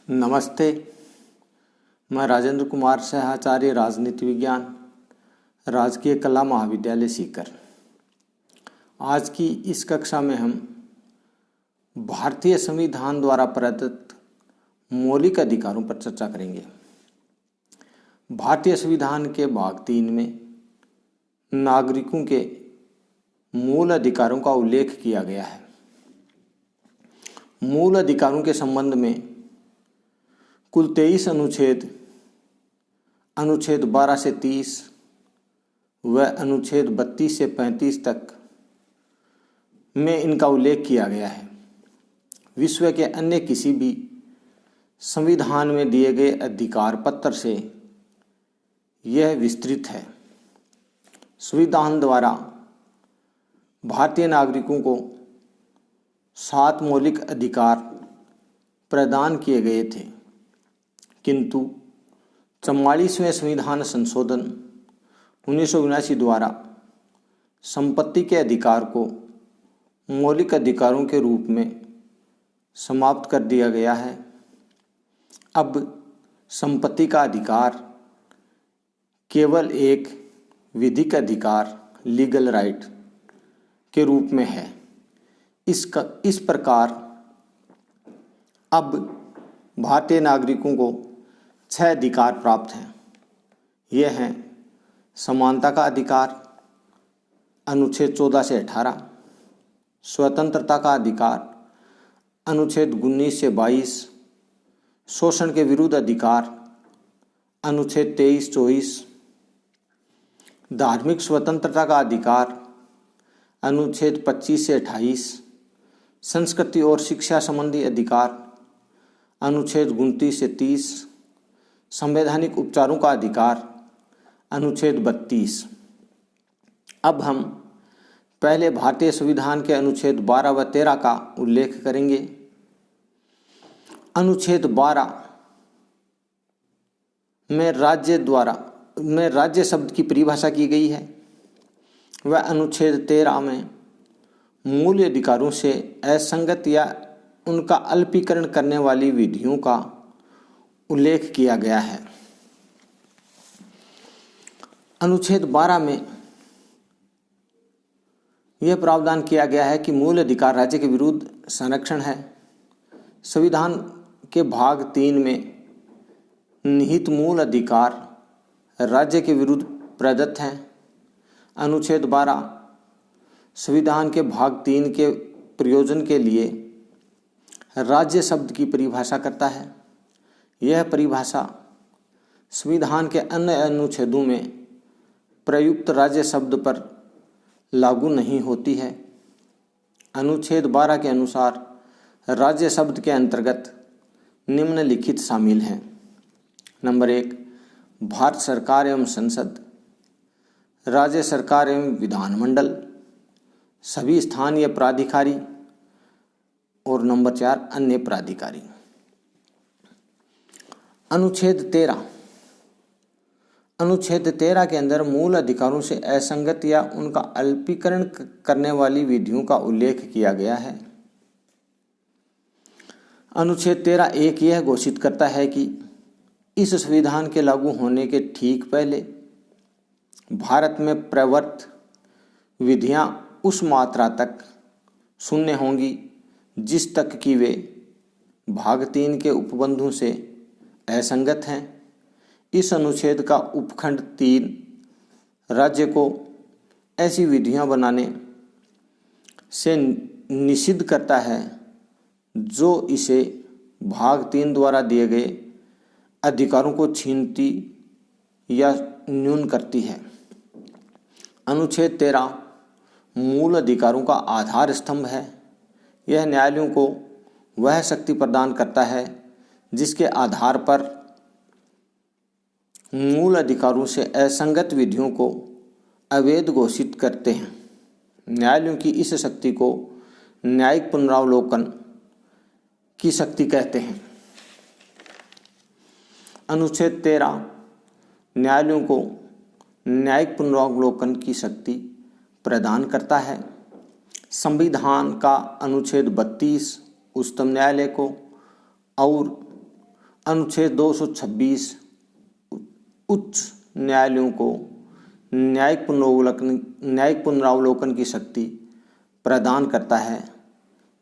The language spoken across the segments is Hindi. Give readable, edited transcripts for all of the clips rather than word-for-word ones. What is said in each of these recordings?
नमस्ते। मैं राजेंद्र कुमार सहआचार्य राजनीति विज्ञान राजकीय कला महाविद्यालय सीकर। आज की इस कक्षा में हम भारतीय संविधान द्वारा प्रदत्त मौलिक अधिकारों पर चर्चा करेंगे। भारतीय संविधान के भाग 3 में नागरिकों के मूल अधिकारों का उल्लेख किया गया है। मूल अधिकारों के संबंध में कुल 23 अनुच्छेद 12 से 30 व अनुच्छेद 32 से 35 तक में इनका उल्लेख किया गया है। विश्व के अन्य किसी भी संविधान में दिए गए अधिकार पत्र से यह विस्तृत है। संविधान द्वारा भारतीय नागरिकों को 7 मौलिक अधिकार प्रदान किए गए थे, किंतु 44वें संविधान संशोधन 1979 द्वारा संपत्ति के अधिकार को मौलिक अधिकारों के रूप में समाप्त कर दिया गया है। अब संपत्ति का अधिकार केवल एक विधिक अधिकार लीगल राइट के रूप में है। इस प्रकार अब भारतीय नागरिकों को 6 अधिकार प्राप्त हैं। ये हैं समानता का अधिकार अनुच्छेद 14 से 18, स्वतंत्रता का अधिकार अनुच्छेद 19 से 22, शोषण के विरुद्ध अधिकार अनुच्छेद 23-24, धार्मिक स्वतंत्रता का अधिकार अनुच्छेद 25 से 28, संस्कृति और शिक्षा संबंधी अधिकार अनुच्छेद 29 से 30, संवैधानिक उपचारों का अधिकार अनुच्छेद 32। अब हम पहले भारतीय संविधान के अनुच्छेद 12 व 13 का उल्लेख करेंगे। अनुच्छेद 12 में राज्य शब्द की परिभाषा की गई है। वह अनुच्छेद 13 में मूल अधिकारों से असंगत या उनका अल्पीकरण करने वाली विधियों का उल्लेख किया गया है। अनुच्छेद 12 में यह प्रावधान किया गया है कि मूल अधिकार राज्य के विरुद्ध संरक्षण है। संविधान के भाग 3 में निहित मूल अधिकार राज्य के विरुद्ध प्रदत्त हैं। अनुच्छेद 12 संविधान के भाग 3 के प्रयोजन के लिए राज्य शब्द की परिभाषा करता है। यह परिभाषा संविधान के अन्य अनुच्छेदों में प्रयुक्त राज्य शब्द पर लागू नहीं होती है। अनुच्छेद 12 के अनुसार राज्य शब्द के अंतर्गत निम्नलिखित शामिल हैं। नंबर 1, भारत सरकार एवं संसद, राज्य सरकार एवं विधानमंडल, सभी स्थानीय प्राधिकारी और नंबर 4, अन्य प्राधिकारी। अनुच्छेद 13 के अंदर मूल अधिकारों से असंगत या उनका अल्पीकरण करने वाली विधियों का उल्लेख किया गया है। अनुच्छेद 13(1) यह घोषित करता है कि इस संविधान के लागू होने के ठीक पहले भारत में प्रवर्त विधियां उस मात्रा तक शून्य होंगी जिस तक कि वे भाग 3 के उपबंधों से असंगत हैं। इस अनुच्छेद का उपखंड 3 राज्य को ऐसी विधियां बनाने से निषिद्ध करता है जो इसे भाग 3 द्वारा दिए गए अधिकारों को छीनती या न्यून करती है। अनुच्छेद 13 मूल अधिकारों का आधार स्तंभ है। यह न्यायालयों को वह शक्ति प्रदान करता है जिसके आधार पर मूल अधिकारों से असंगत विधियों को अवैध घोषित करते हैं। न्यायालयों की इस शक्ति को न्यायिक पुनरावलोकन की शक्ति कहते हैं। अनुच्छेद 13 न्यायालयों को न्यायिक पुनरावलोकन की शक्ति प्रदान करता है। संविधान का अनुच्छेद 32 उच्चतम न्यायालय को और अनुच्छेद 226 उच्च न्यायालयों को न्यायिक पुनरावलोकन की शक्ति प्रदान करता है,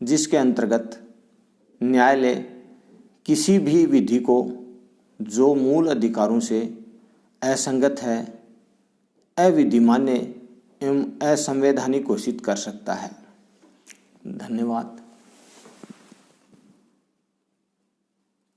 जिसके अंतर्गत न्यायालय किसी भी विधि को जो मूल अधिकारों से असंगत है, अविधिमान्य एवं असंवैधानिक घोषित कर सकता है। धन्यवाद।